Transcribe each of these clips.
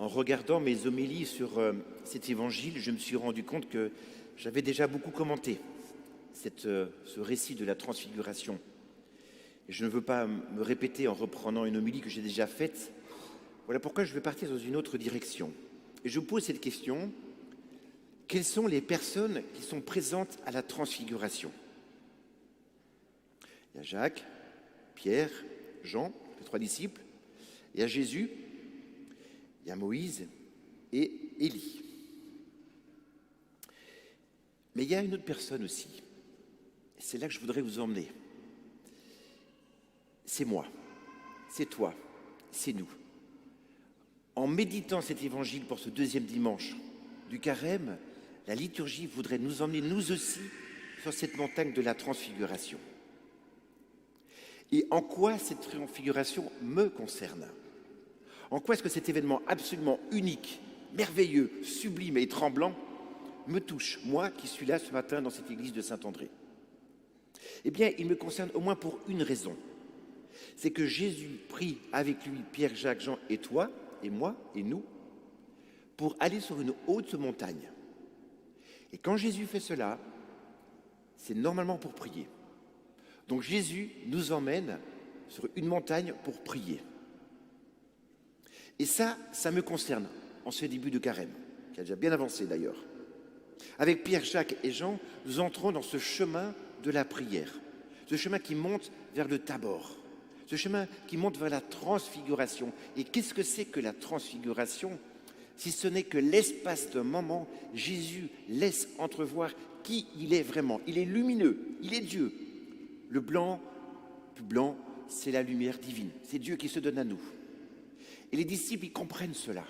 En regardant mes homélies sur cet évangile, je me suis rendu compte que j'avais déjà beaucoup commenté ce récit de la transfiguration. Et je ne veux pas me répéter en reprenant une homélie que j'ai déjà faite. Voilà pourquoi je vais partir dans une autre direction. Et je vous pose cette question: quelles sont les personnes qui sont présentes à la transfiguration? Il y a Jacques, Pierre, Jean, les 3 disciples. Il y a Jésus, il y a Moïse et Élie. Mais il y a une autre personne aussi. C'est là que je voudrais vous emmener. C'est moi, c'est toi, c'est nous. En méditant cet évangile pour ce deuxième dimanche du carême, la liturgie voudrait nous emmener, nous aussi, sur cette montagne de la transfiguration. Et en quoi cette transfiguration me concerne? En quoi est-ce que cet événement absolument unique, merveilleux, sublime et tremblant me touche, moi qui suis là ce matin dans cette église de Saint-André? Eh bien, il me concerne au moins pour une raison. C'est que Jésus prie avec lui Pierre, Jacques, Jean et toi, et moi, et nous, pour aller sur une haute montagne. Et quand Jésus fait cela, c'est normalement pour prier. Donc Jésus nous emmène sur une montagne pour prier. Et ça me concerne en ce début de carême, qui a déjà bien avancé d'ailleurs. Avec Pierre, Jacques et Jean, nous entrons dans ce chemin de la prière, ce chemin qui monte vers le Tabor, ce chemin qui monte vers la transfiguration. Et qu'est-ce que c'est que la transfiguration, si ce n'est que l'espace d'un moment, Jésus laisse entrevoir qui il est vraiment. Il est lumineux, il est Dieu. Le blanc, plus blanc, c'est la lumière divine, c'est Dieu qui se donne à nous. Et les disciples, ils comprennent cela.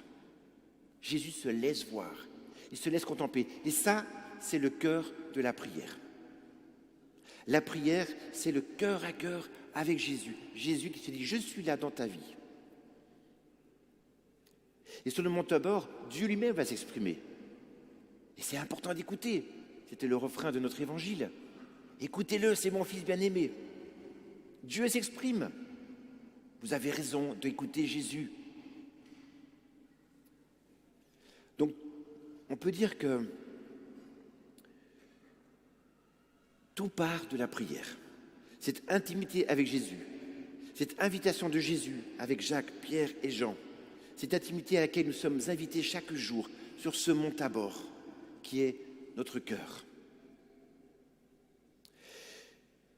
Jésus se laisse voir, il se laisse contempler. Et ça, c'est le cœur de la prière. La prière, c'est le cœur à cœur avec Jésus. Jésus qui se dit: je suis là dans ta vie. Et sur le mont Tabor, Dieu lui-même va s'exprimer. Et c'est important d'écouter. C'était le refrain de notre évangile. Écoutez-le, c'est mon fils bien-aimé. Dieu s'exprime. Vous avez raison d'écouter Jésus. Donc, on peut dire que tout part de la prière. Cette intimité avec Jésus, cette invitation de Jésus avec Jacques, Pierre et Jean, cette intimité à laquelle nous sommes invités chaque jour sur ce mont Tabor, qui est notre cœur.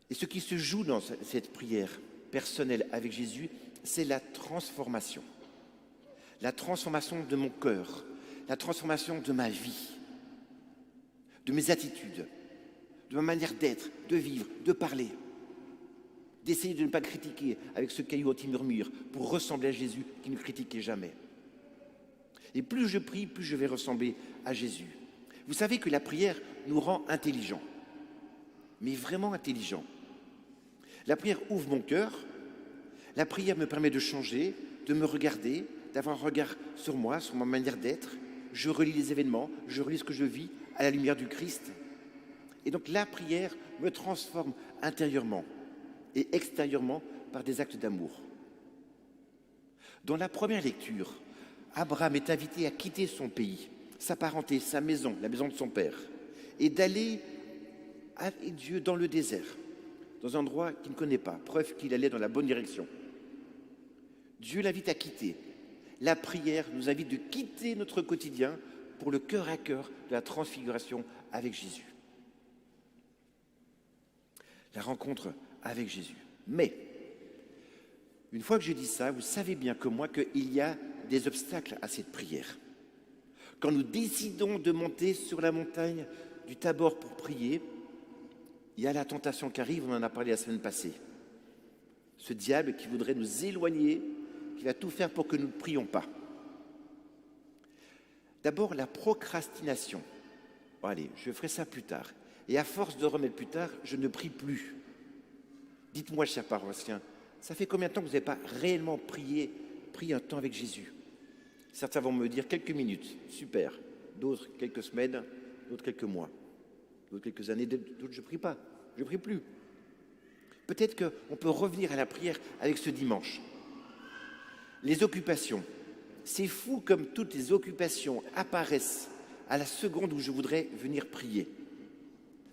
Et ce qui se joue dans cette prière personnelle avec Jésus, c'est la transformation. La transformation de mon cœur, la transformation de ma vie, de mes attitudes, de ma manière d'être, de vivre, de parler. D'essayer de ne pas critiquer avec ce caillou anti-murmure pour ressembler à Jésus qui ne critiquait jamais. Et plus je prie, plus je vais ressembler à Jésus. Vous savez que la prière nous rend intelligents, mais vraiment intelligents. La prière ouvre mon cœur, la prière me permet de changer, de me regarder, d'avoir un regard sur moi, sur ma manière d'être. Je relis les événements, je relis ce que je vis à la lumière du Christ. Et donc la prière me transforme intérieurement et extérieurement par des actes d'amour. Dans la première lecture, Abraham est invité à quitter son pays, sa parenté, sa maison, la maison de son père, et d'aller avec Dieu dans le désert, dans un endroit qu'il ne connaît pas, preuve qu'il allait dans la bonne direction. Dieu l'invite à quitter. La prière nous invite de quitter notre quotidien pour le cœur à cœur de la transfiguration avec Jésus. La rencontre avec Jésus. Mais, une fois que je dis ça, vous savez bien comme moi qu'il y a des obstacles à cette prière. Quand nous décidons de monter sur la montagne du Tabor pour prier, il y a la tentation qui arrive, on en a parlé la semaine passée. Ce diable qui voudrait nous éloigner, qui va tout faire pour que nous ne prions pas. D'abord, la procrastination. Bon, allez, je ferai ça plus tard. Et à force de remettre plus tard, je ne prie plus. Dites-moi, chers paroissiens, ça fait combien de temps que vous n'avez pas réellement pris un temps avec Jésus? Certains vont me dire quelques minutes, super. D'autres, quelques semaines, d'autres, quelques mois. D'autres, quelques années, d'autres, je ne prie pas, je ne prie plus. Peut-être qu'on peut revenir à la prière avec ce dimanche. Les occupations, C'est fou comme toutes les occupations apparaissent à la seconde où je voudrais venir prier.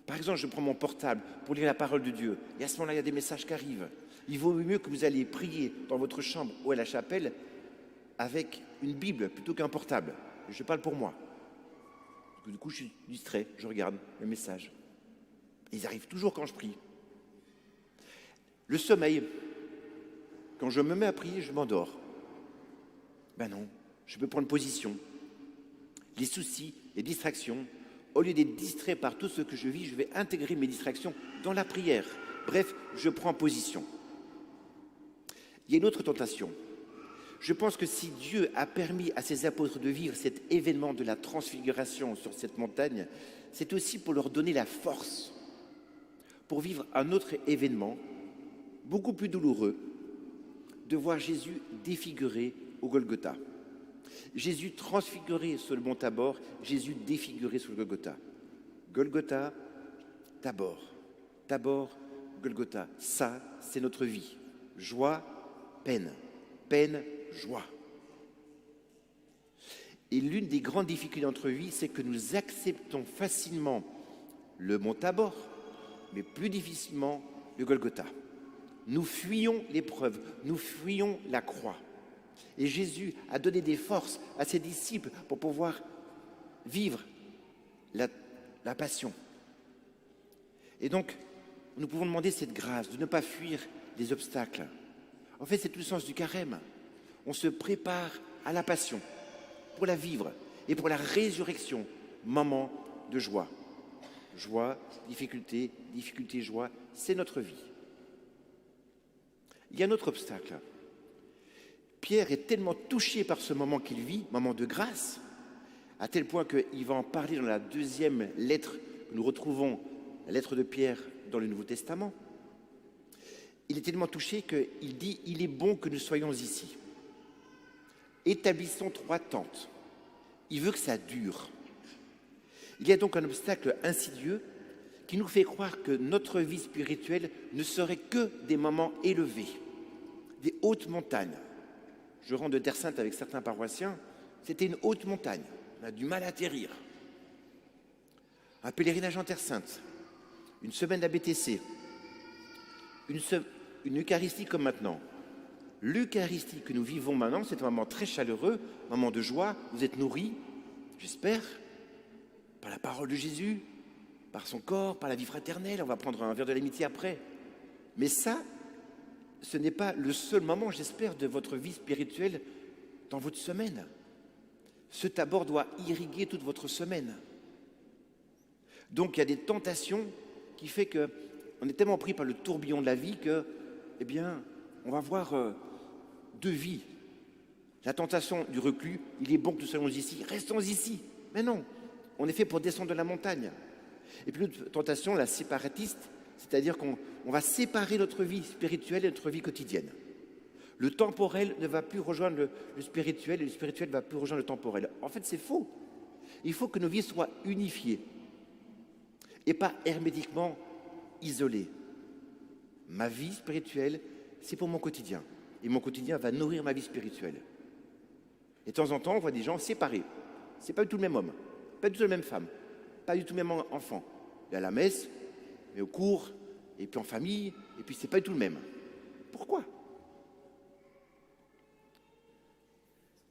Par exemple, je prends mon portable pour lire la parole de Dieu. Et à ce moment-là, il y a des messages qui arrivent. Il vaut mieux que vous alliez prier dans votre chambre ou à la chapelle avec une Bible plutôt qu'un portable. Je parle pour moi. Du coup, je suis distrait, je regarde les messages. Ils arrivent toujours quand je prie. Le sommeil, quand je me mets à prier, je m'endors. Ben non, je peux prendre position. Les soucis, les distractions, au lieu d'être distrait par tout ce que je vis, je vais intégrer mes distractions dans la prière. Bref, je prends position. Il y a une autre tentation. Je pense que si Dieu a permis à ses apôtres de vivre cet événement de la transfiguration sur cette montagne, c'est aussi pour leur donner la force pour vivre un autre événement, beaucoup plus douloureux, de voir Jésus défiguré au Golgotha. Jésus transfiguré sur le mont Tabor, Jésus défiguré sur le Golgotha. Golgotha, Tabor. Tabor, Golgotha. Ça, c'est notre vie. Joie, peine. Peine, joie. Et l'une des grandes difficultés de notre vie, c'est que nous acceptons facilement le mont Tabor, mais plus difficilement le Golgotha. Nous fuyons l'épreuve, nous fuyons la croix. Et Jésus a donné des forces à ses disciples pour pouvoir vivre la passion. Et donc, nous pouvons demander cette grâce de ne pas fuir les obstacles. En fait, c'est tout le sens du carême. On se prépare à la passion pour la vivre et pour la résurrection, moment de joie. Joie, difficulté, difficulté, joie, c'est notre vie. Il y a un autre obstacle. Pierre est tellement touché par ce moment qu'il vit, moment de grâce, à tel point qu'il va en parler dans la deuxième lettre que nous retrouvons, la lettre de Pierre dans le Nouveau Testament. Il est tellement touché qu'il dit « Il est bon que nous soyons ici. Établissons 3 tentes. » Il veut que ça dure. Il y a donc un obstacle insidieux qui nous fait croire que notre vie spirituelle ne serait que des moments élevés, des hautes montagnes. Je rentre de Terre Sainte avec certains paroissiens, c'était une haute montagne, on a du mal à atterrir. Un pèlerinage en Terre Sainte, une semaine d'ABTC, une Eucharistie comme maintenant. L'Eucharistie que nous vivons maintenant, c'est un moment très chaleureux, un moment de joie, vous êtes nourris, j'espère, par la parole de Jésus, par son corps, par la vie fraternelle, on va prendre un verre de l'amitié après. Mais ça, ce n'est pas le seul moment, j'espère, de votre vie spirituelle dans votre semaine. Ce Tabor doit irriguer toute votre semaine. Donc il y a des tentations qui font qu'on est tellement pris par le tourbillon de la vie que, eh bien, on va voir 2 vies. La tentation du reclus, il est bon que nous soyons ici, restons ici. Mais non, on est fait pour descendre de la montagne. Et puis l'autre tentation, la séparatiste, c'est-à-dire qu'on va séparer notre vie spirituelle et notre vie quotidienne. Le temporel ne va plus rejoindre le spirituel et le spirituel ne va plus rejoindre le temporel. En fait, c'est faux. Il faut que nos vies soient unifiées et pas hermétiquement isolées. Ma vie spirituelle, c'est pour mon quotidien. Et mon quotidien va nourrir ma vie spirituelle. Et de temps en temps, on voit des gens séparés. Ce n'est pas du tout le même homme, pas du tout la même femme, pas du tout le même enfant. Il est à la messe, mais au cours, et puis en famille, et puis c'est pas du tout le même. Pourquoi?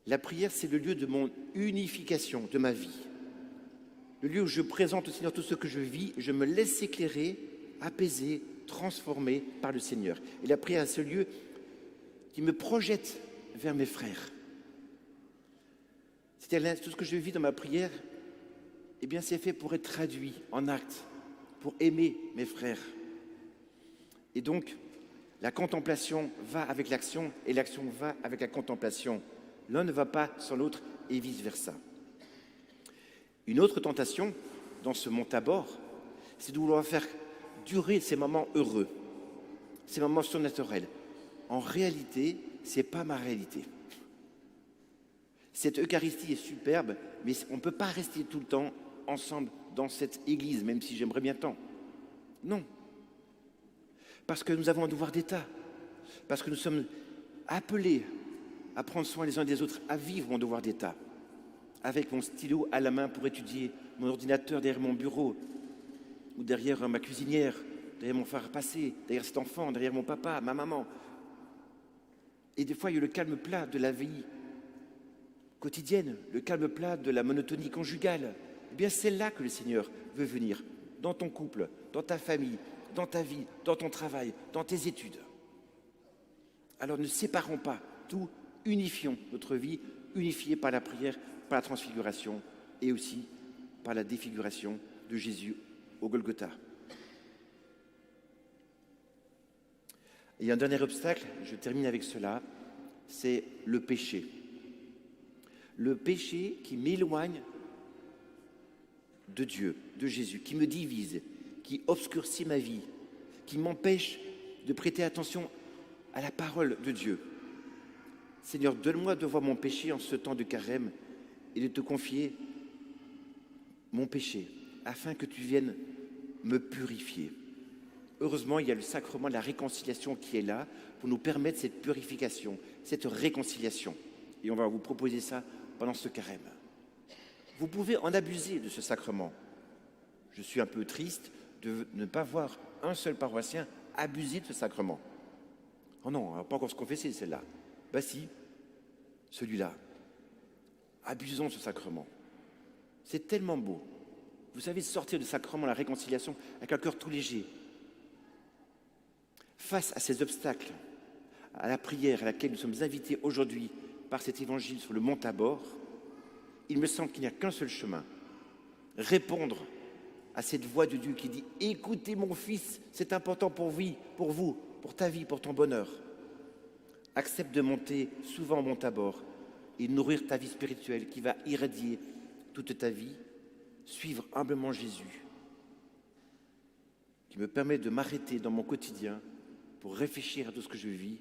La prière, c'est le lieu de mon unification, de ma vie. Le lieu où je présente au Seigneur tout ce que je vis, je me laisse éclairer, apaiser, transformer par le Seigneur. Et la prière est ce lieu qui me projette vers mes frères. C'est-à-dire tout ce que je vis dans ma prière, eh bien c'est fait pour être traduit en actes, pour aimer mes frères. Et donc, la contemplation va avec l'action et l'action va avec la contemplation. L'un ne va pas sans l'autre et vice-versa. Une autre tentation dans ce mont Tabor, c'est de vouloir faire durer ces moments heureux, ces moments surnaturels. En réalité, ce n'est pas ma réalité. Cette Eucharistie est superbe, mais on ne peut pas rester tout le temps ensemble dans cette église, même si j'aimerais bien tant. Non. Parce que nous avons un devoir d'État, parce que nous sommes appelés à prendre soin les uns des autres, à vivre mon devoir d'État, avec mon stylo à la main pour étudier, mon ordinateur derrière mon bureau, ou derrière ma cuisinière, derrière mon phare à passer, derrière cet enfant, derrière mon papa, ma maman. Et des fois, il y a le calme plat de la vie quotidienne, le calme plat de la monotonie conjugale. Eh bien, c'est là que le Seigneur veut venir, dans ton couple, dans ta famille, dans ta vie, dans ton travail, dans tes études. Alors ne séparons pas tout, unifions notre vie, unifiée par la prière, par la transfiguration et aussi par la défiguration de Jésus au Golgotha. Et un dernier obstacle, je termine avec cela, c'est le péché. Le péché qui m'éloigne de Dieu, de Jésus, qui me divise, qui obscurcit ma vie, qui m'empêche de prêter attention à la parole de Dieu. Seigneur, donne-moi de voir mon péché en ce temps de carême et de te confier mon péché, afin que tu viennes me purifier. Heureusement, il y a le sacrement de la réconciliation qui est là pour nous permettre cette purification, cette réconciliation. Et on va vous proposer ça pendant ce carême. Vous pouvez en abuser de ce sacrement. Je suis un peu triste de ne pas voir un seul paroissien abuser de ce sacrement. Oh non, on ne va pas encore se confesser celle-là. Ben si, celui-là. Abusons de ce sacrement. C'est tellement beau. Vous savez, sortir du sacrement, la réconciliation, avec un cœur tout léger. Face à ces obstacles, à la prière à laquelle nous sommes invités aujourd'hui par cet évangile sur le mont Tabor, il me semble qu'il n'y a qu'un seul chemin. Répondre à cette voix de Dieu qui dit « Écoutez mon fils, c'est important pour vous, pour ta vie, pour ton bonheur. Accepte de monter souvent au mont Tabor et nourrir ta vie spirituelle qui va irradier toute ta vie. Suivre humblement Jésus, qui me permet de m'arrêter dans mon quotidien pour réfléchir à tout ce que je vis,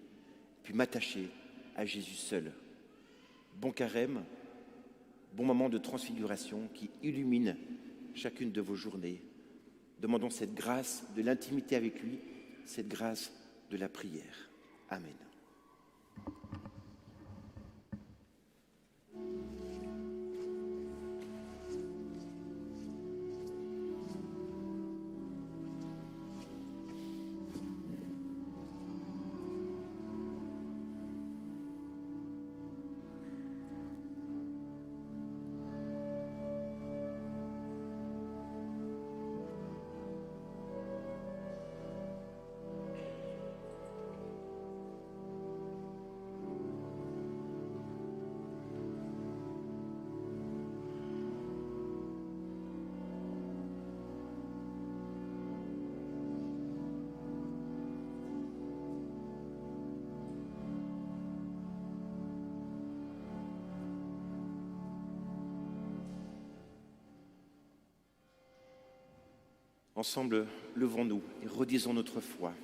puis m'attacher à Jésus seul. Bon carême, bon moment de transfiguration qui illumine chacune de vos journées. Demandons cette grâce de l'intimité avec lui, cette grâce de la prière. Amen. Ensemble, levons-nous et redisons notre foi.